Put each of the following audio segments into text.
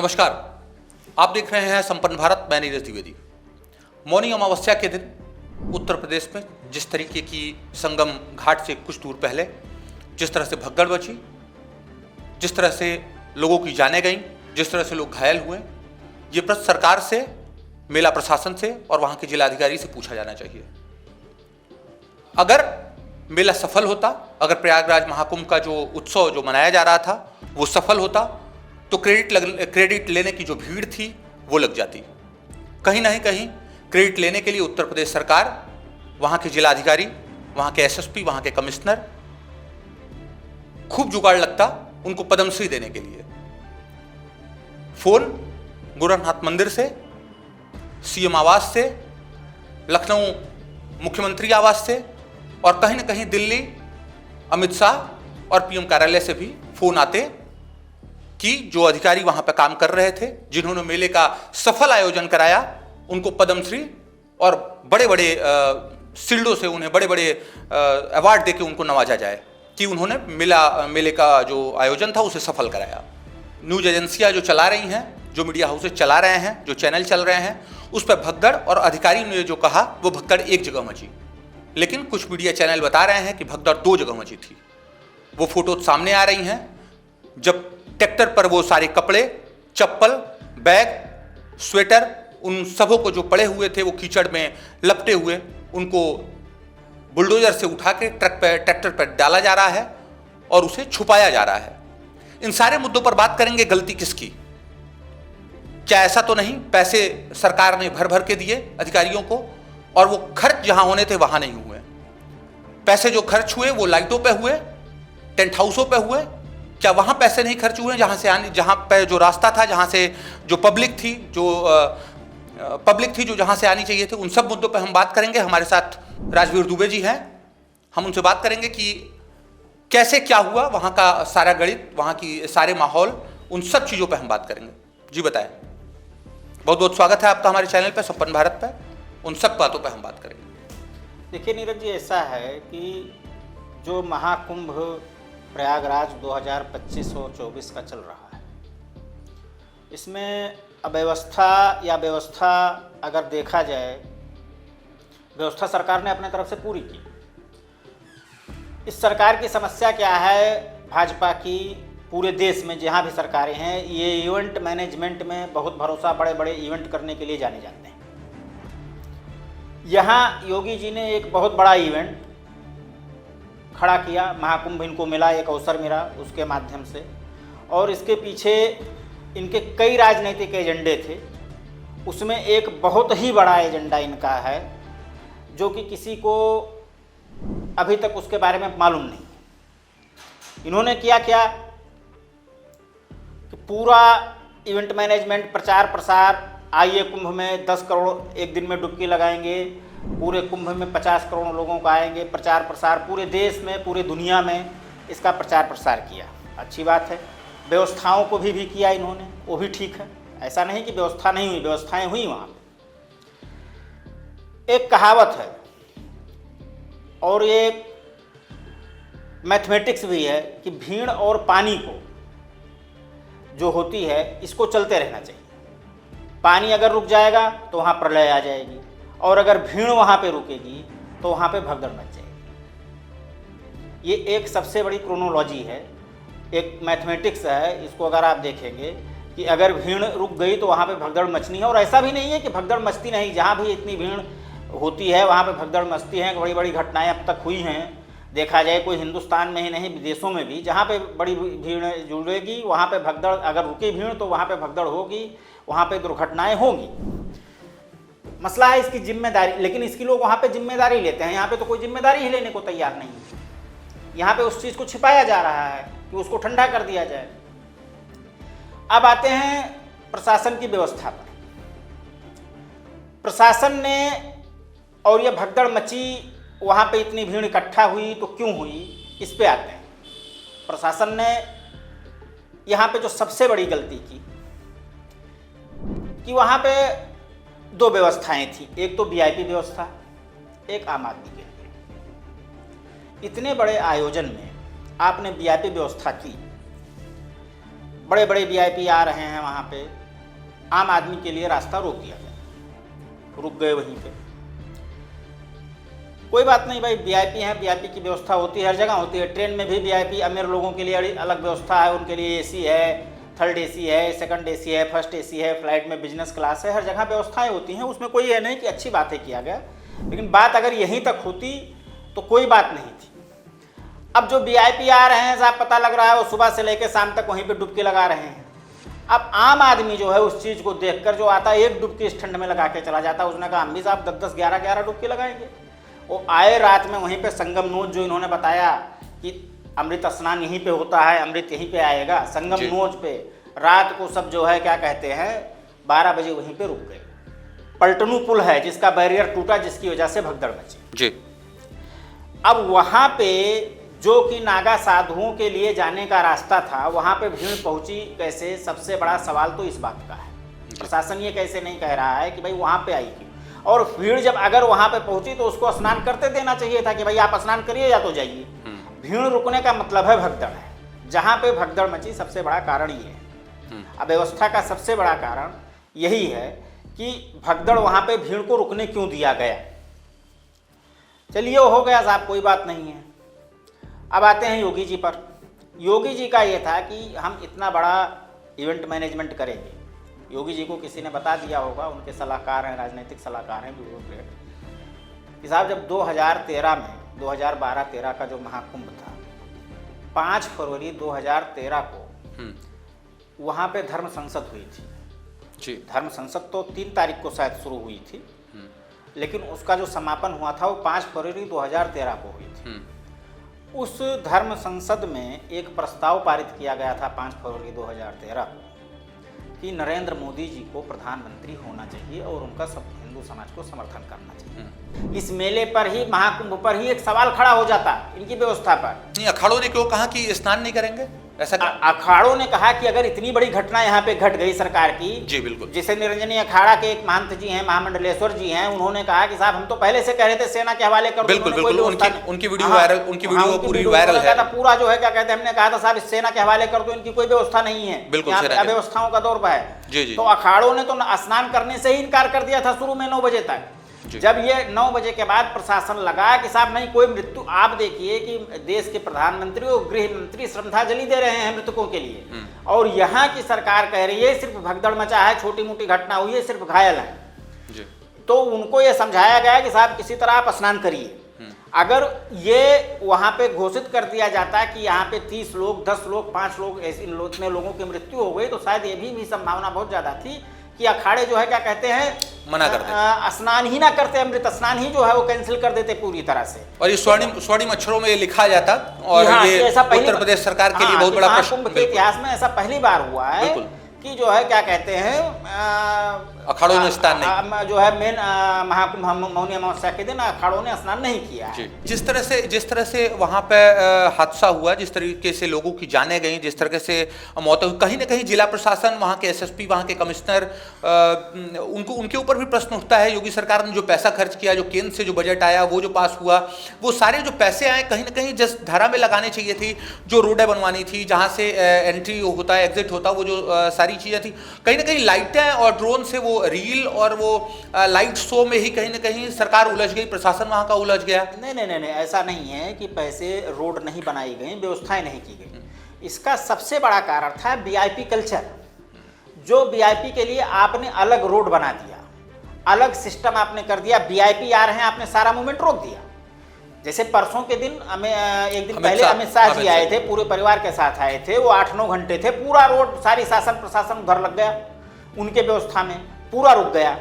नमस्कार, आप देख रहे हैं संपन्न भारत। मैं नीरज द्विवेदी। मौनी अमावस्या के दिन उत्तर प्रदेश में जिस तरीके की संगम घाट से कुछ दूर पहले जिस तरह से भगदड़ मची, जिस तरह से लोगों की जानें गईं, जिस तरह से लोग घायल हुए, ये प्रश्न सरकार से, मेला प्रशासन से और वहाँ के जिलाधिकारी से पूछा जाना चाहिए। अगर मेला सफल होता, अगर प्रयागराज महाकुंभ का जो उत्सव जो मनाया जा रहा था वो सफल होता, तो क्रेडिट लेने की जो भीड़ थी वो लग जाती। कहीं ना कहीं क्रेडिट लेने के लिए उत्तर प्रदेश सरकार, वहाँ के जिलाधिकारी, वहाँ के एसएसपी, वहाँ के कमिश्नर खूब जुगाड़ लगता उनको पद्मश्री देने के लिए। फोन गोरखनाथ मंदिर से, सीएम आवास से, लखनऊ मुख्यमंत्री आवास से और कहीं ना कहीं दिल्ली अमित शाह और पीएम कार्यालय से भी फोन आते कि जो अधिकारी वहां पर काम कर रहे थे, जिन्होंने मेले का सफल आयोजन कराया, उनको पद्मश्री और बड़े बड़े शील्डों से, उन्हें बड़े बड़े अवार्ड देके उनको नवाजा जाए कि उन्होंने मेले का जो आयोजन था उसे सफल कराया। न्यूज एजेंसियां जो चला रही हैं, जो मीडिया हाउसेज चला रहे हैं, जो चैनल चल रहे हैं, उस पर भगदड़ और अधिकारी ने जो कहा वो भगदड़ एक जगह मची, लेकिन कुछ मीडिया चैनल बता रहे हैं कि भगदड़ दो जगह मची थी। वो फोटो सामने आ रही हैं जब ट्रैक्टर पर वो सारे कपड़े, चप्पल, बैग, स्वेटर, उन सबों को जो पड़े हुए थे वो कीचड़ में लपटे हुए, उनको बुलडोजर से उठा के ट्रैक्टर पर डाला जा रहा है और उसे छुपाया जा रहा है। इन सारे मुद्दों पर बात करेंगे। गलती किसकी? क्या ऐसा तो नहीं पैसे सरकार ने भर भर के दिए अधिकारियों को और वो खर्च जहां होने थे वहां नहीं हुए? पैसे जो खर्च हुए वो लाइटों पे हुए, टेंट हाउसों पे हुए। क्या वहां पैसे नहीं खर्च हुए जहां पे जो रास्ता था, जहां से जो पब्लिक थी, जो जहां से आनी चाहिए थी? उन सब मुद्दों पर हम बात करेंगे। हमारे साथ राजवीर दुबे जी हैं, हम उनसे बात करेंगे कि कैसे क्या हुआ, वहां का सारा गणित, वहां की सारे माहौल, उन सब चीजों पर हम बात करेंगे। जी बताएं। बहुत बहुत स्वागत है आपका हमारे चैनल पर, संपन्न भारत पर। उन सब बातों पर हम बात करेंगे। देखिए नीरज जी, ऐसा है कि जो महाकुंभ प्रयागराज 2025 और 24 का चल रहा है, इसमें व्यवस्था अगर देखा जाए, व्यवस्था सरकार ने अपने तरफ से पूरी की। इस सरकार की समस्या क्या है? भाजपा की पूरे देश में जहाँ भी सरकारें हैं, ये इवेंट मैनेजमेंट में बहुत भरोसा, बड़े बड़े इवेंट करने के लिए जाने जाते हैं। यहाँ योगी जी ने एक बहुत बड़ा इवेंट खड़ा किया, महाकुंभ इनको मिला, एक अवसर मिला उसके माध्यम से, और इसके पीछे इनके कई राजनीतिक एजेंडे थे। उसमें एक बहुत ही बड़ा एजेंडा इनका है जो कि किसी को अभी तक उसके बारे में मालूम नहीं। इन्होंने किया क्या कि पूरा इवेंट मैनेजमेंट, प्रचार प्रसार, आइए कुंभ में 10 करोड़ एक दिन में डुबकी लगाएंगे, पूरे कुंभ में 50 करोड़ लोगों को आएंगे, प्रचार प्रसार पूरे देश में, पूरे दुनिया में इसका प्रचार प्रसार किया। अच्छी बात है। व्यवस्थाओं को भी किया इन्होंने, वो भी ठीक है। ऐसा नहीं कि व्यवस्था नहीं हुई, व्यवस्थाएं हुई वहाँ पे। एक कहावत है और ये मैथमेटिक्स भी है कि भीड़ और पानी को जो होती है, इसको चलते रहना चाहिए। पानी अगर रुक जाएगा तो वहाँ प्रलय आ जाएगी, और अगर भीड़ वहाँ पे रुकेगी तो वहाँ पे भगदड़ मच जाएगी। ये एक सबसे बड़ी क्रोनोलॉजी है, एक मैथमेटिक्स है। इसको अगर आप देखेंगे कि अगर भीड़ रुक गई तो वहाँ पे भगदड़ मचनी है। और ऐसा भी नहीं है कि भगदड़ मचती नहीं, जहाँ भी इतनी भीड़ होती है वहाँ पे भगदड़ मचती है। बड़ी बड़ी घटनाएँ अब तक हुई हैं, देखा जाए कोई हिंदुस्तान में ही नहीं, विदेशों में भी, जहाँ पे बड़ी भीड़ जुड़ेगी वहाँ पे भगदड़, अगर रुकी भीड़ तो वहाँ पे भगदड़ होगी, वहाँ पे दुर्घटनाएं होंगी। मसला है इसकी जिम्मेदारी, लेकिन इसकी लोग वहाँ पे जिम्मेदारी लेते हैं। यहाँ पे तो कोई जिम्मेदारी ही लेने को तैयार नहीं है। यहाँ पे उस चीज़ को छिपाया जा रहा है कि उसको ठंडा कर दिया जाए। अब आते हैं प्रशासन की व्यवस्था पर। प्रशासन ने, और यह भगदड़ मची, वहाँ पे इतनी भीड़ इकट्ठा हुई तो क्यों हुई, इस पे आते हैं। प्रशासन ने यहाँ पे जो सबसे बड़ी गलती की कि वहाँ पे दो व्यवस्थाएं थी, एक तो वीआईपी व्यवस्था, एक आम आदमी के लिए। इतने बड़े आयोजन में आपने वीआईपी व्यवस्था की, बड़े बड़े वीआईपी आ रहे हैं वहाँ पे, आम आदमी के लिए रास्ता रोक दिया गया, रुक गए वहीं पे। कोई बात नहीं भाई, वीआईपी हैं, वीआईपी की व्यवस्था होती है, हर जगह होती है। ट्रेन में भी वीआईपी अमीर लोगों के लिए अलग व्यवस्था है, उनके लिए एसी है, थर्ड एसी है, सेकंड एसी है, फर्स्ट एसी है, फ्लाइट में बिजनेस क्लास है, हर जगह व्यवस्थाएं होती हैं। उसमें कोई ये नहीं कि अच्छी बातें किया गया, लेकिन बात अगर यहीं तक होती तो कोई बात नहीं थी। अब जो वीआईपी आ रहे हैं साहब, पता लग रहा है वो सुबह से लेकर शाम तक वहीं पे डुबकी लगा रहे हैं। अब आम आदमी जो है उस चीज़ को देखकर जो आता है, एक डुबकी इस ठंड में लगा के चला जाता है। उसने कहा हम भी साहब 10-10, 11-11 डुबकी लगाएंगे। वो आए रात में वहीं पे संगम नोच, जो इन्होंने बताया कि अमृत स्नान यहीं पे होता है, अमृत यहीं पे आएगा, संगम नोच पे रात को सब जो है क्या कहते हैं 12 बजे वहीं पे रुक गए। पलटनू पुल है जिसका बैरियर टूटा, जिसकी वजह से भगदड़ मची जी। अब वहाँ पे जो कि नागा साधुओं के लिए जाने का रास्ता था, वहाँ पे भीड़ पहुंची कैसे? सबसे बड़ा सवाल तो इस बात का है। प्रशासन ये कैसे नहीं कह रहा है कि भाई वहाँ पे आई क्यों? और भीड़ जब अगर वहाँ पे पहुंची तो उसको स्नान करते देना चाहिए था कि भाई आप स्नान करिए या तो जाइए। भीड़ रुकने का मतलब है भगदड़ है। जहाँ पे भगदड़ मची सबसे बड़ा कारण ये है, अव्यवस्था का सबसे बड़ा कारण यही है कि भगदड़ वहाँ पे भीड़ को रुकने क्यों दिया गया। चलिए वो हो गया साहब, कोई बात नहीं है। अब आते हैं योगी जी पर। योगी जी का ये था कि हम इतना बड़ा इवेंट मैनेजमेंट करेंगे। योगी जी को किसी ने बता दिया होगा, उनके सलाहकार हैं, राजनीतिक सलाहकार हैं ब्यूरोक्रेट, कि साहब जब 2013 में 2012-13 का जो महाकुंभ था, 5 फरवरी 2013 को वहाँ पे धर्म संसद हुई थी जी। धर्म संसद तो 3 तारीख को शायद शुरू हुई थी, लेकिन उसका जो समापन हुआ था वो 5 फरवरी 2013 को हुई थी। उस धर्म संसद में एक प्रस्ताव पारित किया गया था 5 फरवरी 2013 को कि नरेंद्र मोदी जी को प्रधानमंत्री होना चाहिए और उनका सब हिंदू समाज को समर्थन करना चाहिए। इस मेले पर ही, महाकुंभ पर ही एक सवाल खड़ा हो जाता इनकी व्यवस्था पर। नहीं, अखाड़ों ने क्यों कहा कि स्नान नहीं करेंगे? ऐसा अखाड़ों ने कहा कि अगर इतनी बड़ी घटना यहाँ पे घट गई सरकार की, जी बिल्कुल, जैसे निरंजनी अखाड़ा के एक महंत जी हैं, महामंडलेश्वर जी हैं, उन्होंने कहा कि साहब हम तो पहले से कह रहे थे सेना के हवाले कर दो। बिल्कुल बिल्कुल, उनकी वीडियो वायरल, उनकी वीडियो पूरी वायरल है। पूरा जो है क्या कहते हैं, हमने कहा था साहब इस सेना के हवाले कर दो, इनकी कोई व्यवस्था नहीं है, बिल्कुल अव्यवस्थाओं का दौर है। जी जी। तो अखाड़ों ने तो स्नान करने से ही इनकार कर दिया था शुरू में 9 बजे तक। जब ये 9 बजे के बाद प्रशासन लगा कि साहब नहीं कोई मृत्यु, आप देखिए कि देश के प्रधानमंत्री और गृह मंत्री श्रद्धांजलि दे रहे हैं मृतकों के लिए, और यहाँ की सरकार कह रही है सिर्फ भगदड़ मचा है, छोटी मोटी घटना हुई है, सिर्फ घायल है। तो उनको ये समझाया गया कि साहब किसी तरह आप स्नान करिए। अगर ये वहाँ पे घोषित कर दिया जाता कि यहाँ पे 30 लोग, 10 लोग, 5 लोग, ऐसे इतने लोगों की मृत्यु हो गई, तो शायद ये भी संभावना बहुत ज्यादा थी कि अखाड़े जो है क्या कहते हैं मना कर देते, स्नान ही ना करते, अमृत स्नान ही जो है वो कैंसिल कर देते पूरी तरह से। और ये स्वर्णिम अक्षरों में लिखा जाता, और ये उत्तर प्रदेश सरकार के लिए बहुत बड़ा प्रश्न। कुंभ के इतिहास में ऐसा पहली बार हुआ है कि जो है क्या कहते हैं अखाड़ों ने स्नान नहीं, जो है मेन महाकुंभ मौनी अमावस्या के दिन अखाड़ों ने स्नान नहीं किया है। जिस तरह से वहाँ पे हादसा हुआ, जिस तरीके से लोगों की जानें गई, जिस तरीके से मौत हुई, कहीं ना कहीं जिला प्रशासन, वहाँ के एसएसपी, वहाँ के कमिश्नर, उनके ऊपर भी प्रश्न उठता है। योगी सरकार ने जो पैसा खर्च किया, जो केंद्र से जो बजट आया, वो जो पास हुआ, वो सारे जो पैसे आए कहीं ना कहीं जिस धारा में लगाने चाहिए थी, जो रोडें बनवानी थी, जहाँ से एंट्री होता है, एग्जिट होता, वो जो सारी चीजें थी, कहीं ना कहीं लाइटें और ड्रोन से वो रील और वो लाइट शो में ही कहीं ना कहीं सरकार उलझ गई, प्रशासन वहां का उलझ गया। नहीं, ऐसा नहीं है कि पैसे रोड नहीं बनाई गई, व्यवस्थाएं नहीं की गई। इसका सबसे बड़ा कारण था वीआईपी कल्चर। जो वीआईपी के लिए आपने अलग रोड बना दिया, अलग सिस्टम आपने कर दिया। वीआईपी आ रहे हैं, आपने सारा मूवमेंट रोक दिया। जैसे परसों के दिन एक दिन पहले अमित शाह जी आए थे, पूरे परिवार के साथ आए थे, वो 8-9 घंटे थे, पूरा रोड, सारी शासन प्रशासन उधर लग गया, उनके व्यवस्था में पूरा रुक गया।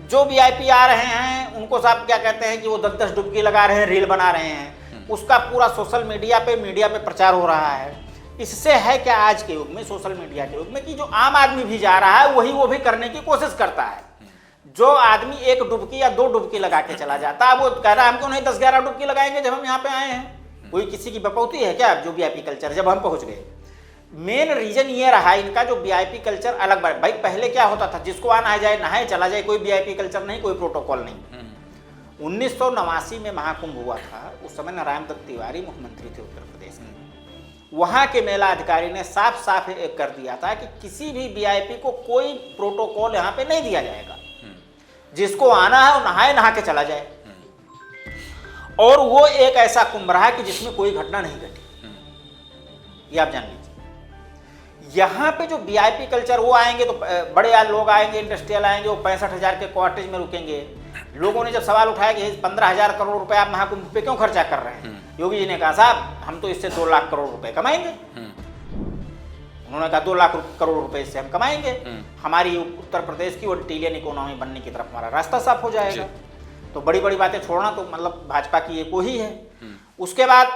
जो वीआईपी आ रहे हैं उनको साहब क्या कहते हैं कि वो 10-10 डुबकी लगा रहे हैं, रील बना रहे हैं, उसका पूरा सोशल मीडिया पे प्रचार हो रहा है। इससे है क्या आज के युग में, सोशल मीडिया के युग में, कि जो आम आदमी भी जा रहा है वही वो भी करने की कोशिश करता है। जो आदमी 1 डुबकी या 2 डुबकी लगा के चला जाता है, वो कह रहा है हम क्यों नहीं 10-11 डुबकी लगाएंगे जब हम यहाँ पे आए हैं। कोई किसी की बपौती है क्या? जो वीआईपी कल्चर जब हम पहुंच गए, मेन रीजन ये रहा इनका, जो वीआईपी कल्चर अलग। भाई पहले क्या होता था, जिसको आना जाए नहाए चला जाए, कोई वीआईपी कल्चर नहीं, कोई प्रोटोकॉल नहीं। 1989 में महाकुंभ हुआ था, उस समय नारायण दत्त तिवारी मुख्यमंत्री थे उत्तर प्रदेश में। वहाँ के मेला अधिकारी ने साफ साफ कर दिया था कि किसी भी वीआईपी को कोई प्रोटोकॉल यहाँ पे नहीं दिया जाएगा, जिसको आना है वो नहाए नहा के चला जाए। और वो एक ऐसा कुंभ रहा कि जिसमें कोई घटना नहीं घटी, ये आप जान लीजिए। यहाँ पे जो वीआईपी कल्चर, वो आएंगे तो बड़े लोग आएंगे, इंडस्ट्रियल आएंगे, वो 65,000 के क्वार्टेज में रुकेंगे। लोगों ने जब सवाल उठाया कि 15,000 करोड़ रुपए आप महाकुंभ पे क्यों खर्चा कर रहे हैं, योगी जी ने कहा साहब हम तो इससे 2 लाख करोड़ रुपए कमाएंगे। उन्होंने कहा 2 लाख करोड़ रुपए इससे हम कमाएंगे, हमारी उत्तर प्रदेश की वो ट्रिलियन इकोनॉमी बनने की तरफ हमारा रास्ता साफ हो जाएगा। तो बड़ी बड़ी बातें छोड़ना तो मतलब भाजपा की एक ही है। उसके बाद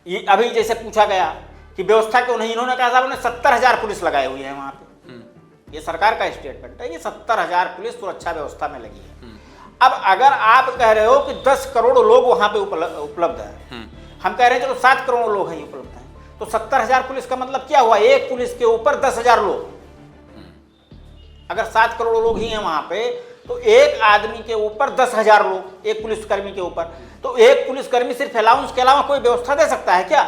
ये अभी जैसे पूछा गया कि व्यवस्था क्यों नहीं, इन्होंने कहा साहब उन्होंने 70,000 पुलिस लगाए हुए हैं वहां पे। ये सरकार का स्टेटमेंट है, ये 70,000 पुलिस सुरक्षा व्यवस्था में लगी है। अब अगर आप कह रहे हो कि 10 करोड़ लोग वहां पे उपलब्ध हैं, हम कह रहे हैं चलो 7 करोड़ लोग हैं उपलब्ध हैं, तो 70,000 पुलिस का मतलब क्या हुआ, एक पुलिस के ऊपर 10,000 लोग। अगर 7 करोड़ लोग ही हैं वहां पे तो एक आदमी के ऊपर 10,000 लोग, एक पुलिसकर्मी के ऊपर। तो एक पुलिसकर्मी सिर्फ अलाउंस के अलावा कोई व्यवस्था दे सकता है क्या?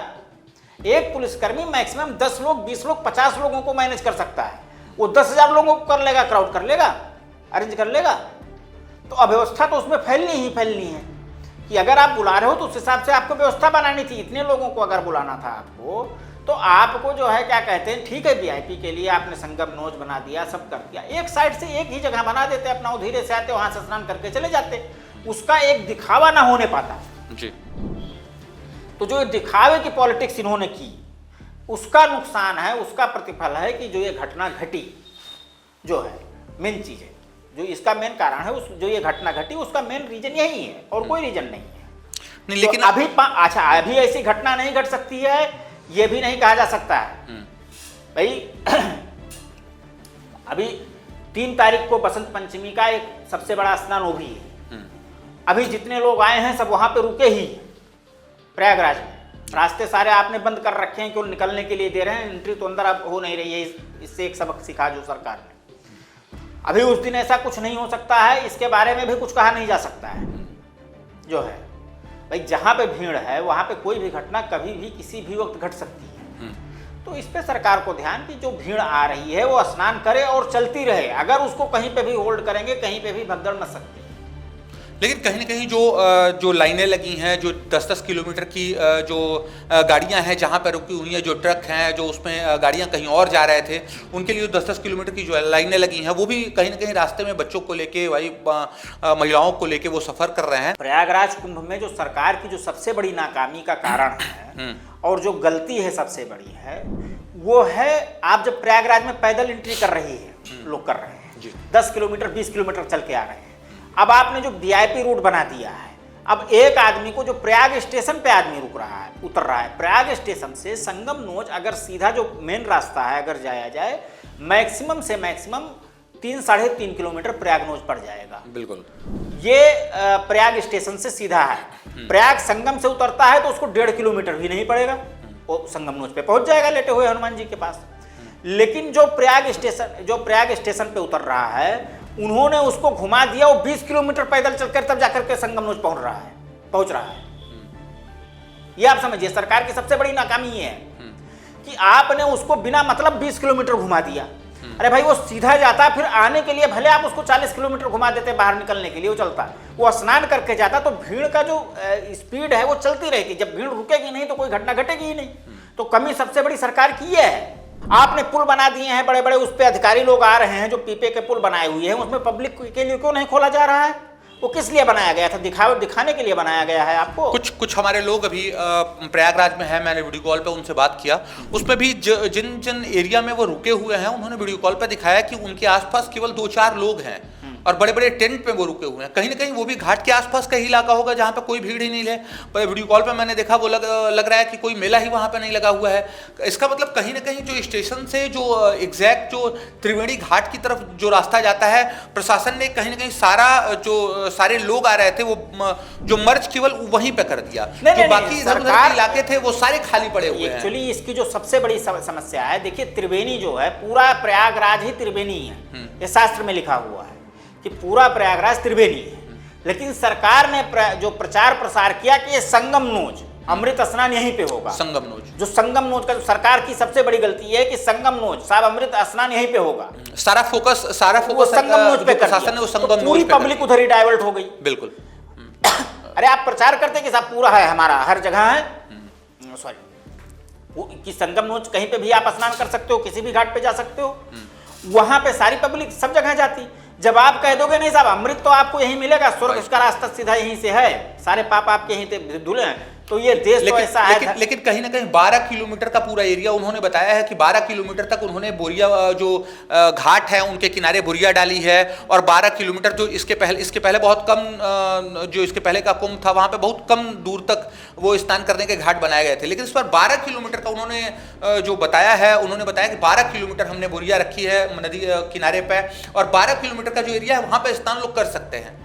एक पुलिसकर्मी मैक्सिमम 10 लोग, 20 लोग, 50 लोगों को मैनेज कर सकता है। वो 10,000 लोगों को कर लेगा, क्राउड कर लेगा, अरेंज कर लेगा। तो अव्यवस्था तो उसमें फैलनी ही फैलनी है कि अगर आप बुला रहे हो तो उस हिसाब से आपको व्यवस्था बनानी थी। इतने लोगों को अगर बुलाना था आपको, तो आपको जो है क्या कहते हैं, ठीक है वीआईपी के लिए आपने संगम नोज बना दिया, सब कर दिया, एक साइड से एक ही जगह बना देते, अपना वो धीरे से आते वहां से स्नान करके चले जाते, उसका एक दिखावा ना होने पाता जी। तो जो दिखावे की पॉलिटिक्स इन्होंने की, उसका नुकसान है, उसका प्रतिफल है कि जो ये घटना घटी, जो है मेन चीज है, जो इसका मेन कारण है, उस जो ये घटना घटी उसका मेन रीजन यही है और कोई रीजन नहीं है। नहीं, लेकिन तो अभी ऐसी घटना नहीं घट सकती है ये भी नहीं कहा जा सकता है भाई। अभी 3 तारीख को बसंत पंचमी का एक सबसे बड़ा स्नान वो भी है। अभी जितने लोग आए हैं सब वहां पे रुके ही प्रयागराज में, रास्ते सारे आपने बंद कर रखे हैं, क्यों निकलने के लिए दे रहे हैं, एंट्री तो अंदर अब हो नहीं रही है। इससे एक सबक सिखा जो सरकार ने। अभी उस दिन ऐसा कुछ नहीं हो सकता है, इसके बारे में भी कुछ कहा नहीं जा सकता है। जो है भाई जहां पे भीड़ है वहां पे कोई भी घटना कभी भी किसी भी वक्त घट सकती है। तो इस पे सरकार को ध्यान कि जो भीड़ आ रही है वो स्नान करे और चलती रहे। अगर उसको कहीं पे भी होल्ड करेंगे कहीं पे भी भगदड़ मच सकती है। लेकिन कहीं ना कहीं जो लाइनें लगी हैं, जो 10-10 किलोमीटर की जो गाड़ियां हैं जहां पर रुकी हुई हैं, जो ट्रक हैं जो उसमें गाड़ियां कहीं और जा रहे थे, उनके लिए 10-10 किलोमीटर की जो लाइनें लगी हैं वो भी कहीं ना कहीं रास्ते में बच्चों को लेके, भाई महिलाओं को लेके वो सफ़र कर रहे हैं। प्रयागराज कुंभ में जो सरकार की जो सबसे बड़ी नाकामी का कारण है और जो गलती है सबसे बड़ी है, वो है आप जब प्रयागराज में पैदल एंट्री कर रही है, लोग कर रहे हैं 10 किलोमीटर 20 किलोमीटर चल के आ रहे हैं। अब आपने जो वीआईपी रूट बना दिया है, अब एक आदमी को जो प्रयाग स्टेशन पे आदमी रुक रहा है, उतर रहा है, प्रयाग स्टेशन से संगम नोज अगर सीधा जो मेन रास्ता है अगर जाया जाए, मैक्सिमम से मैक्सिमम 3-3.5 किलोमीटर प्रयाग नोज पड़ जाएगा। बिल्कुल ये प्रयाग स्टेशन से सीधा है। प्रयाग संगम से उतरता है तो उसको 1.5 किलोमीटर भी नहीं पड़ेगा, वो संगम नोज पे पहुंच जाएगा लेटे हुए हनुमान जी के पास। लेकिन जो प्रयाग स्टेशन पे उतर रहा है, उन्होंने उसको घुमा दिया, वो 20 किलोमीटर पैदल चलकर तब जाकर के संगम नोज पहुंच रहा है। ये आप समझिए सरकार की सबसे बड़ी नाकामी ये है कि आपने उसको बिना मतलब 20 किलोमीटर घुमा दिया। अरे भाई वो सीधा जाता, फिर आने के लिए भले आप उसको 40 किलोमीटर घुमा देते, बाहर निकलने के लिए वो चलता, वो स्नान करके जाता, तो भीड़ का जो स्पीड है वो चलती रहेगी। जब भीड़ रुकेगी नहीं तो कोई घटना घटेगी ही नहीं। तो कमी सबसे बड़ी सरकार की ये है। आपने पुल बना दिए हैं बड़े बड़े, उस पर अधिकारी लोग आ रहे हैं जो पीपे के पुल बनाए हुए हैं, उसमें पब्लिक के लिए क्यों नहीं खोला जा रहा है? वो किस लिए बनाया गया था? दिखाने के लिए बनाया गया है आपको। कुछ हमारे लोग अभी प्रयागराज में है, मैंने वीडियो कॉल पे उनसे बात किया, उसमें भी जिन एरिया में वो रुके हुए हैं उन्होंने वीडियो कॉल पे दिखाया कि उनके आसपास केवल 2-4 लोग हैं और बड़े बड़े टेंट पे वो रुके हुए हैं। कहीं ना कहीं वो भी घाट के आसपास का ही इलाका होगा जहाँ पे कोई भीड़ ही नहीं है। पर वीडियो कॉल पे मैंने देखा वो लग रहा है कि कोई मेला ही वहाँ पे नहीं लगा हुआ है। इसका मतलब कहीं ना कहीं जो स्टेशन से जो एग्जैक्ट जो त्रिवेणी घाट की तरफ जो रास्ता जाता है, प्रशासन ने कहीं ना कहीं सारे लोग आ रहे थे वो जो मर्ज केवल वहीं पे कर दिया, जो बाकी इधर उधर के इलाके थे वो सारे खाली पड़े हुए हैं। एक्चुअली इसकी जो सबसे बड़ी समस्या है, देखिए त्रिवेणी जो है, पूरा प्रयागराज ही त्रिवेणी है, ये शास्त्र में लिखा हुआ है कि पूरा प्रयागराज त्रिवेणी है। लेकिन सरकार ने जो प्रचार प्रसार किया कि ये संगम नोज, अमृत स्नान यहीं पे होगा। संगम नोज, जो संगम नोज का, जो सरकार की सबसे बड़ी गलती है कि संगम नोज साहब अमृत स्नान यहीं पे होगा। सारा फोकस वो संगम नोज पे कर प्रशासन ने वो दिया, संगम तो नोज पूरी पे कर पब्लिक उधर ही डाइवर्ट हो गई। बिल्कुल। अरे आप प्रचार करते कि साहब पूरा है हमारा, हर जगह है, सॉरी कि संगम नोज कहीं पे भी आप स्नान कर सकते हो, किसी भी घाट पे जा सकते हो, वहां पे सारी पब्लिक सब जगह जाती। जब आप कह दोगे नहीं साहब अमृत तो आपको यहीं मिलेगा, स्वर्ग उसका रास्ता सीधा यहीं से है, सारे पाप आपके यहीं से धुले हैं, तो ये देश तो ऐसा है। लेकिन कहीं ना कहीं 12 किलोमीटर का पूरा एरिया उन्होंने बताया है कि 12 किलोमीटर तक उन्होंने बोरिया जो घाट है उनके किनारे बोरिया डाली है, और 12 किलोमीटर जो इसके पहले बहुत कम, जो इसके पहले का कुंभ था वहां पे बहुत कम दूर तक वो स्नान करने के घाट बनाए गए थे, लेकिन इस बार 12 किलोमीटर का उन्होंने जो बताया है, उन्होंने बताया कि 12 किलोमीटर हमने बोरिया रखी है नदी किनारे पे, और 12 किलोमीटर का जो एरिया है वहां पे स्नान लोग कर सकते हैं।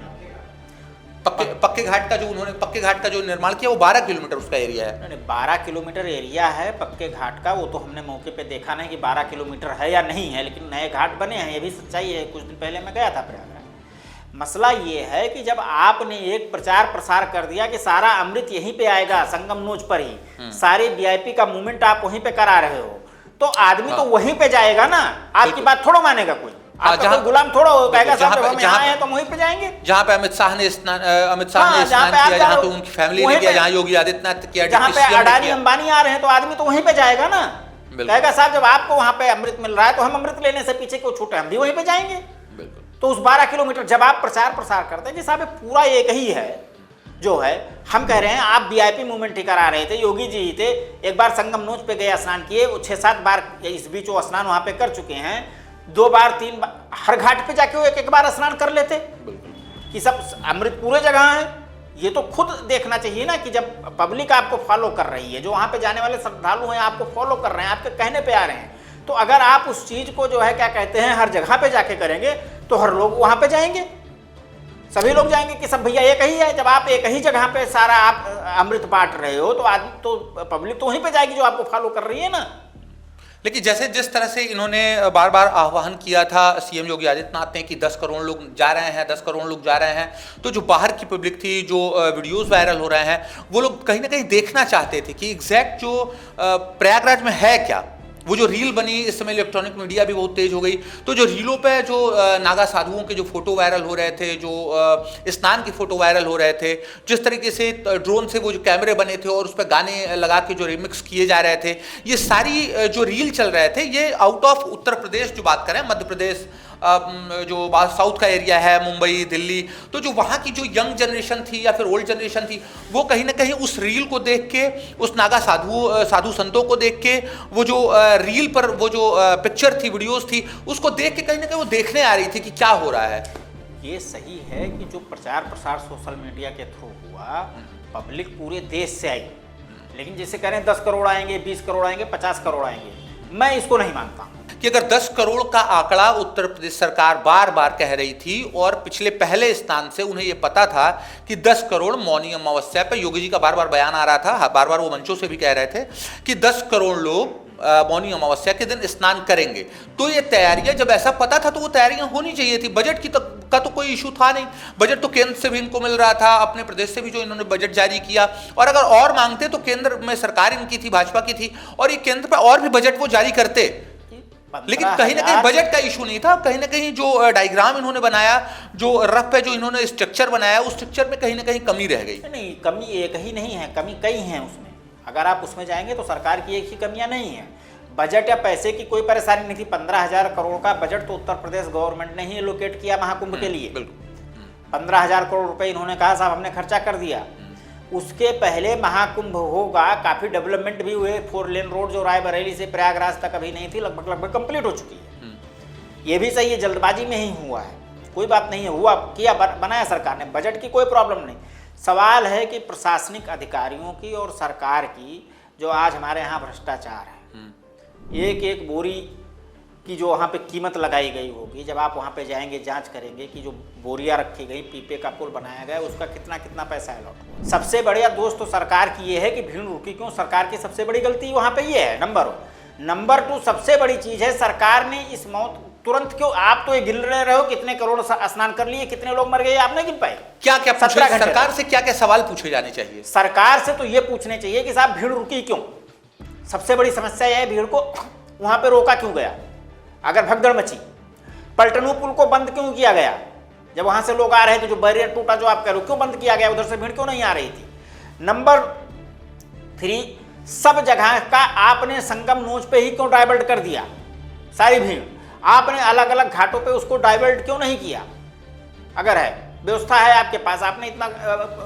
पक्के घाट का जो निर्माण किया वो 12 किलोमीटर उसका एरिया है। नहीं, 12 किलोमीटर एरिया है पक्के घाट का, वो तो हमने मौके पे देखा नहीं कि 12 किलोमीटर है या नहीं है, लेकिन नए घाट बने हैं, ये भी सच्चाई है। कुछ दिन पहले मैं गया था प्रयागराज। मसला ये है कि जब आपने एक प्रचार प्रसार कर दिया कि सारा अमृत यहीं पे आएगा संगम नोज पर ही, सारे वीआईपी का मूवमेंट आप वहीं पे करा रहे हो, तो आदमी तो वहीं पे जाएगा ना, आपकी बात थोड़ा मानेगा कोई, आपका कोई गुलाम थोड़ा हो कहेगा साहब हम यहाँ हैं तो वहीं पे जाएंगे। जहाँ पे अमित शाह ने स्नान किया, जहाँ पे उनकी फैमिली ने किया, जहाँ योगी आदित्यनाथ किया, जहाँ पे अडानी अंबानी आ रहे हैं, तो आदमी तो वहीं पे जाएगा ना, कहेगा साहब जब आपको वहाँ पे अमृत मिल रहा है तो हम अमृत लेने से पीछे क्यों छूटे, हम भी वहीं पे जाएंगे। तो उस 12 किलोमीटर जब आप प्रचार प्रसार करते हैं कि साहब पूरा एक ही है, जो है हम कह रहे हैं आप वीआईपी मूवमेंट ही करा रहे थे, योगी जी ही थे, एक बार संगम नोज पे गए स्नान किए, 6-7 बार इस बीच वो स्नान वहाँ पे कर चुके हैं, 2 बार 3 बार हर घाट पे जाके वो एक बार स्नान कर लेते कि सब अमृत पूरे जगह है। ये तो खुद देखना चाहिए ना कि जब पब्लिक आपको फॉलो कर रही है, जो वहाँ पे जाने वाले श्रद्धालु हैं आपको फॉलो कर रहे हैं, आपके कहने पे आ रहे हैं, तो अगर आप उस चीज को जो है क्या कहते हैं हर जगह पे जाके करेंगे तो हर लोग वहाँ पे जाएंगे, सभी लोग जाएंगे कि सब भैया एक ही है। जब आप एक ही जगह पे सारा आप अमृत बांट रहे हो तो आदमी तो पब्लिक तो वहीं पे जाएगी जो आपको फॉलो कर रही है ना। लेकिन जैसे जिस तरह से इन्होंने बार बार आह्वान किया था सीएम योगी आदित्यनाथ ने कि 10 करोड़ लोग जा रहे हैं, 10 करोड़ लोग जा रहे हैं, तो जो बाहर की पब्लिक थी, जो वीडियोस वायरल हो रहे हैं, वो लोग कहीं ना कहीं देखना चाहते थे कि एग्जैक्ट जो प्रयागराज में है क्या। वो जो रील बनी, इस समय इलेक्ट्रॉनिक मीडिया भी बहुत तेज हो गई, तो जो रीलों पे जो नागा साधुओं के जो फोटो वायरल हो रहे थे, जो स्नान की फोटो वायरल हो रहे थे, जिस तरीके से ड्रोन से वो जो कैमरे बने थे और उस पर गाने लगा के जो रिमिक्स किए जा रहे थे, ये सारी जो रील चल रहे थे, ये आउट ऑफ उत्तर प्रदेश जो बात करें, मध्य प्रदेश जो साउथ का एरिया है, मुंबई, दिल्ली, तो जो वहाँ की जो यंग जनरेशन थी या फिर ओल्ड जनरेशन थी, वो कहीं ना कहीं उस रील को देख के, उस नागा साधु संतों को देख के, वो जो रील पर वो जो पिक्चर थी, वीडियोस थी, उसको देख के कहीं ना कहीं वो देखने आ रही थी कि क्या हो रहा है। ये सही है कि जो प्रचार प्रसार सोशल मीडिया के थ्रू हुआ, पब्लिक पूरे देश से आई, लेकिन जैसे कह रहे हैं 10 करोड़ आएंगे, 20 करोड़ आएंगे, 50 करोड़ आएंगे, मैं इसको नहीं मानता कि अगर 10 करोड़ का आंकड़ा उत्तर प्रदेश सरकार बार बार कह रही थी और पिछले पहले स्थान से उन्हें यह पता था कि 10 करोड़ मौनी अमावस्या पर, योगी जी का बार बार बयान आ रहा था, बार बार वो मंचों से भी कह रहे थे कि 10 करोड़ लोग मौनी अमावस्या के दिन स्नान करेंगे, तो ये तैयारियां, जब ऐसा पता था तो वो तैयारियां होनी चाहिए थी। बजट की का तो कोई इशू था नहीं, बजट तो केंद्र से भी इनको मिल रहा था, अपने प्रदेश से भी जो इन्होंने बजट जारी किया, और अगर और मांगते तो केंद्र में सरकार इनकी थी, भाजपा की थी, और ये केंद्र पर और भी बजट वो जारी करते, लेकिन कहीं ना कहीं बजट का इशू नहीं था। कहीं ना कहीं जो डायग्राम इन्होंने बनाया, जो रफ पे जो इन्होंने स्ट्रक्चर बनाया, उस स्ट्रक्चर में कहीं ना कहीं कमी रह गई। नहीं, कमी एक ही नहीं है, कमी कई हैं उसमें। अगर आप उसमें जाएंगे तो सरकार की एक ही कमियां नहीं है, बजट या पैसे की कोई परेशानी नहीं थी। 15,000 करोड़ का बजट तो उत्तर प्रदेश गवर्नमेंट ने ही एलोकेट किया महाकुंभ के लिए। 15,000 करोड़ रुपए इन्होंने कहा साहब हमने खर्चा कर दिया। उसके पहले महाकुंभ होगा, काफ़ी डेवलपमेंट भी हुए, 4 लेन रोड जो रायबरेली से प्रयागराज तक अभी नहीं थी, लगभग कंप्लीट हो चुकी है। ये भी सही है, जल्दबाजी में ही हुआ है, कोई बात नहीं है, हुआ किया बनाया सरकार ने, बजट की कोई प्रॉब्लम नहीं। सवाल है कि प्रशासनिक अधिकारियों की और सरकार की जो आज हमारे यहाँ भ्रष्टाचार है, एक एक बोरी की जो वहाँ पे कीमत लगाई गई होगी, जब आप वहाँ पे जाएंगे जांच करेंगे कि जो बोरियां रखी गई, पीपे का पुल बनाया गया, उसका कितना कितना पैसा अलॉट हुआ। सबसे बढ़िया दोस्त तो सरकार की ये है कि भीड़ रुकी क्यों, सरकार की सबसे बड़ी गलती वहाँ पे ये है, नंबर 1। नंबर 2 सबसे बड़ी चीज़ है, सरकार ने इस मौत तुरंत क्यों? आप तो ये गिन रहे हो कितने करोड़ स्नान कर लिए, कितने लोग मर गए, आप नहीं गिन पाए? क्या क्या 17 घंटे सरकार से क्या क्या सवाल पूछे जाने चाहिए? सरकार से तो ये पूछने चाहिए कि साहब भीड़ रुकी क्यों? सबसे बड़ी समस्या यह है भीड़ को वहां पे रोका क्यों गया? अगर भगदड़ मची, पलटनू पुल को बंद क्यों किया गया? जब वहां से लोग आ रहे थे, जो बैरियर टूटा, जो आप कह रहे हो, क्यों बंद किया गया? उधर से भीड़ क्यों नहीं आ रही थी? नंबर 3, सब जगह का आपने संगम नोच पे ही क्यों डाइवर्ट कर दिया? सारी भीड़ आपने अलग अलग घाटों पे उसको डाइवर्ट क्यों नहीं किया? अगर है व्यवस्था है आपके पास, आपने इतना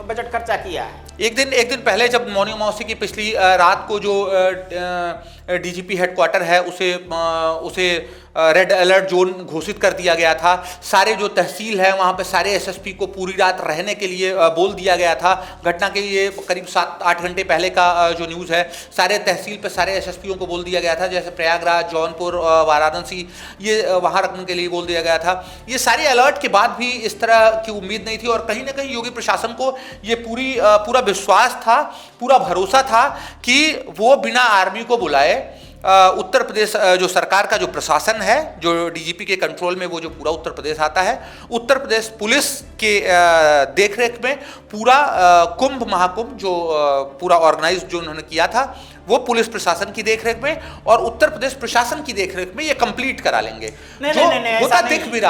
बजट खर्चा किया है। एक दिन पहले जब मौनी अमावस्या की पिछली रात को जो डीजीपी हेडक्वार्टर है उसे रेड अलर्ट जोन घोषित कर दिया गया था। सारे जो तहसील है वहाँ पे सारे एसएसपी को पूरी रात रहने के लिए बोल दिया गया था। घटना के ये करीब 7-8 घंटे पहले का जो न्यूज़ है, सारे तहसील पे सारे एसएसपीओं को बोल दिया गया था, जैसे प्रयागराज, जौनपुर, वाराणसी, ये वहाँ रखने के लिए बोल दिया गया था। ये सारे अलर्ट के बाद भी इस तरह की उम्मीद नहीं थी, और कहीं ना कहीं योगी प्रशासन को ये पूरा विश्वास था, पूरा भरोसा था कि वो बिना आर्मी को बुलाए उत्तर प्रदेश जो सरकार का जो प्रशासन है, जो डीजीपी के कंट्रोल में वो जो पूरा उत्तर प्रदेश आता है, उत्तर प्रदेश पुलिस के देखरेख में पूरा कुंभ महाकुंभ जो पूरा ऑर्गेनाइज जो उन्होंने किया था, वो पुलिस प्रशासन की देखरेख में और उत्तर प्रदेश प्रशासन की देखरेख में ये कंप्लीट करा लेंगे। होता दिख भी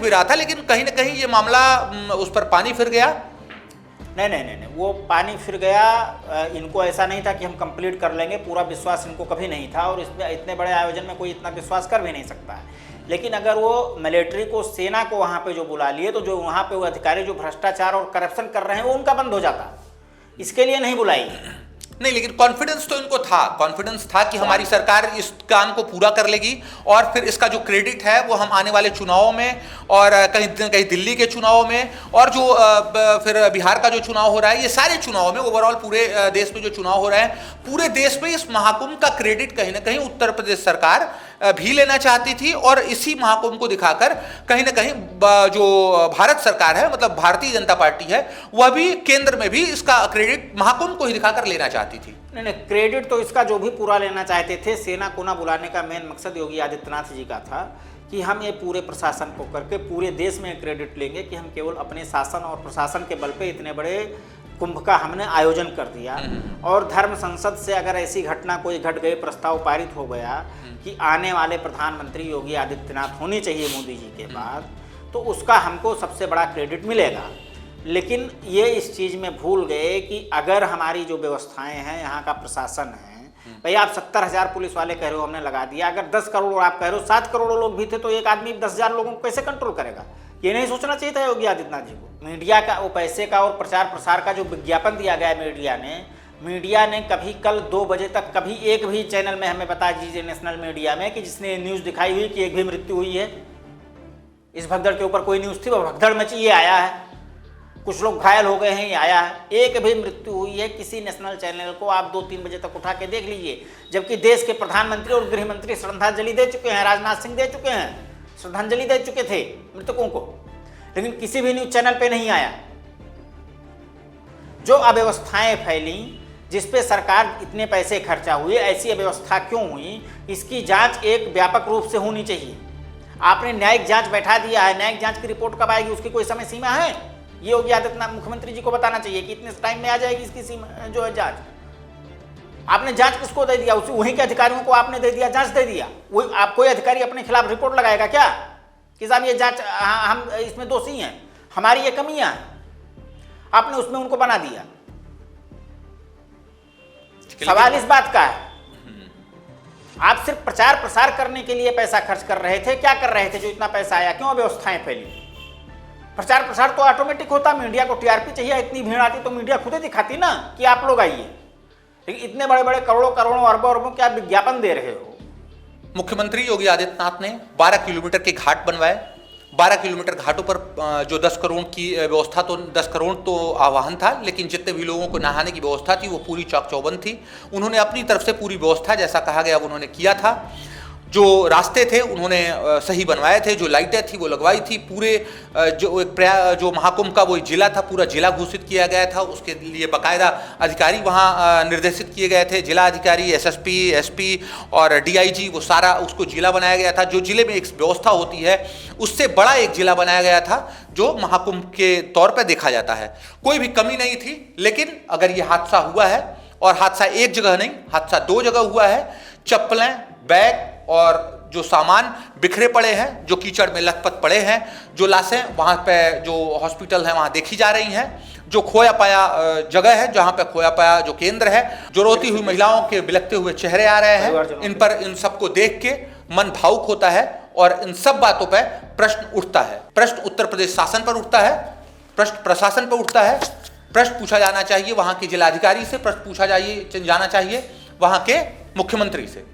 रहा था, लेकिन कहीं ना कहीं ये मामला उस पर पानी फिर गया। नहीं, वो पानी फिर गया। इनको ऐसा नहीं था कि हम कंप्लीट कर लेंगे, पूरा विश्वास इनको कभी नहीं था, और इसमें इतने बड़े आयोजन में कोई इतना विश्वास कर भी नहीं सकता है। लेकिन अगर वो मिलिट्री को, सेना को वहाँ पे जो बुला लिए, तो जो वहाँ पे वो अधिकारी जो भ्रष्टाचार और करप्शन कर रहे हैं वो उनका बंद हो जाता। इसके लिए नहीं बुलाई नहीं, लेकिन कॉन्फिडेंस तो इनको था, कॉन्फिडेंस था कि हमारी सरकार इस काम को पूरा कर लेगी, और फिर इसका जो क्रेडिट है वो हम आने वाले चुनावों में, और कहीं दिल्ली के चुनावों में, और जो फिर बिहार का जो चुनाव हो रहा है, ये सारे चुनावों में, ओवरऑल पूरे देश में जो चुनाव हो रहे हैं, पूरे देश में इस महाकुंभ का क्रेडिट कहीं ना कहीं उत्तर प्रदेश सरकार भी लेना चाहती थी। और इसी महाकुंभ को दिखाकर कहीं ना कहीं जो भारत सरकार है, मतलब भारतीय जनता पार्टी है, वह भी केंद्र में भी इसका क्रेडिट महाकुंभ को ही दिखाकर लेना चाहती थी। नहीं, क्रेडिट तो इसका जो भी पूरा लेना चाहते थे। सेना को ना बुलाने का मेन मकसद योगी आदित्यनाथ जी का था कि हम ये पूरे प्रशासन को करके पूरे देश में क्रेडिट लेंगे कि हम केवल अपने शासन और प्रशासन के बल पे इतने बड़े कुंभ का हमने आयोजन कर दिया। और धर्म संसद से अगर ऐसी घटना कोई घट गई, प्रस्ताव पारित हो गया कि आने वाले प्रधानमंत्री योगी आदित्यनाथ होनी चाहिए मोदी जी के बाद, तो उसका हमको सबसे बड़ा क्रेडिट मिलेगा। लेकिन ये इस चीज़ में भूल गए कि अगर हमारी जो व्यवस्थाएं हैं, यहाँ का प्रशासन है, भाई आप 70,000 पुलिस वाले कह रहे हो हमने लगा दिया, अगर 10 करोड़ आप कह रहे हो, 7 करोड़ लोग भी थे, तो एक आदमी 10,000 लोगों को कैसे कंट्रोल करेगा? ये नहीं सोचना चाहिए था योगी आदित्यनाथ जी को। मीडिया का वो पैसे का और प्रचार प्रसार का जो विज्ञापन दिया गया मीडिया ने कभी कल 2 बजे तक कभी एक भी चैनल में हमें बता दीजिए नेशनल मीडिया में कि जिसने न्यूज़ दिखाई हुई कि एक भी मृत्यु हुई है। इस भगदड़ के ऊपर कोई न्यूज़ थी? वो भगदड़ मची, ये आया है, कुछ लोग घायल हो गए हैं, ये आया है। एक भी मृत्यु हुई है किसी नेशनल चैनल को आप 2-3 बजे तक उठा के देख लीजिए, जबकि देश के प्रधानमंत्री और गृह मंत्री श्रद्धांजलि दे चुके हैं, राजनाथ सिंह दे चुके हैं, श्रद्धांजलि दे चुके थे मृतकों को, लेकिन किसी भी न्यूज चैनल पे नहीं आया। जो अव्यवस्थाएं फैली, जिस पे सरकार इतने पैसे खर्चा हुए, ऐसी अव्यवस्था क्यों हुई, इसकी जांच एक व्यापक रूप से होनी चाहिए। आपने न्यायिक जांच बैठा दिया है, न्यायिक जांच की रिपोर्ट कब आएगी उसकी कोई समय सीमा है? ये योगी आदित्यनाथ मुख्यमंत्री जी को बताना चाहिए कि इतने टाइम में आ जाएगी इसकी सीमा जो है जांच। आपने जांच किसको दे दिया? उसी वहीं के अधिकारियों को आपने दे दिया, जांच दे दिया। वो आप कोई अधिकारी अपने खिलाफ रिपोर्ट लगाएगा क्या कि साहब ये जांच हम इसमें दोषी हैं, हमारी ये कमियां हैं? आपने उसमें उनको बना दिया। सवाल इस बात का है, आप सिर्फ प्रचार प्रसार करने के लिए पैसा खर्च कर रहे थे। क्या कर रहे थे जो इतना पैसा आया? क्यों व्यवस्थाएं फैली? प्रचार प्रसार तो ऑटोमेटिक होता, मीडिया को टीआरपी चाहिए, इतनी भीड़ आती तो मीडिया खुद ही दिखाती ना कि आप लोग आइए। लेकिन इतने बड़े बड़े करोड़ों करोड़ों अरबों अरबों के आप विज्ञापन दे रहे हो। मुख्यमंत्री योगी आदित्यनाथ ने 12 किलोमीटर के घाट बनवाए। 12 किलोमीटर घाटों पर जो 10 करोड़ की व्यवस्था, तो 10 करोड़ तो आह्वान था, लेकिन जितने भी लोगों को नहाने की व्यवस्था थी वो पूरी चौक चौबंद थी। उन्होंने अपनी तरफ से पूरी व्यवस्था जैसा कहा गया उन्होंने किया था। जो रास्ते थे उन्होंने सही बनवाए थे, जो लाइटें थी वो लगवाई थी, पूरे जो महाकुंभ का वो जिला था पूरा जिला घोषित किया गया था, उसके लिए बाकायदा अधिकारी वहाँ निर्देशित किए गए थे, जिला अधिकारी, एसएसपी, एसपी और डीआईजी, वो सारा उसको जिला बनाया गया था। जो जिले में एक व्यवस्था होती है उससे बड़ा एक जिला बनाया गया था जो महाकुंभ के तौर पर देखा जाता है। कोई भी कमी नहीं थी, लेकिन अगर ये हादसा हुआ है, और हादसा एक जगह नहीं, हादसा 2 जगह हुआ है, चप्पलें, बैग और जो सामान बिखरे पड़े हैं, जो कीचड़ में लथपथ पड़े हैं, जो लाशें वहाँ पे जो हॉस्पिटल है वहाँ देखी जा रही हैं, जो खोया पाया जगह है, जहाँ पे खोया पाया जो केंद्र है, जो रोती हुई महिलाओं के बिलखते हुए चेहरे आ रहे हैं, इन सबको देख के मन भावुक होता है और इन सब बातों पर प्रश्न उठता है। प्रश्न उत्तर प्रदेश शासन पर उठता है, प्रश्न प्रशासन पर उठता है, प्रश्न पूछा जाना चाहिए वहाँ के जिलाधिकारी से, प्रश्न पूछा जाना चाहिए वहाँ के मुख्यमंत्री से।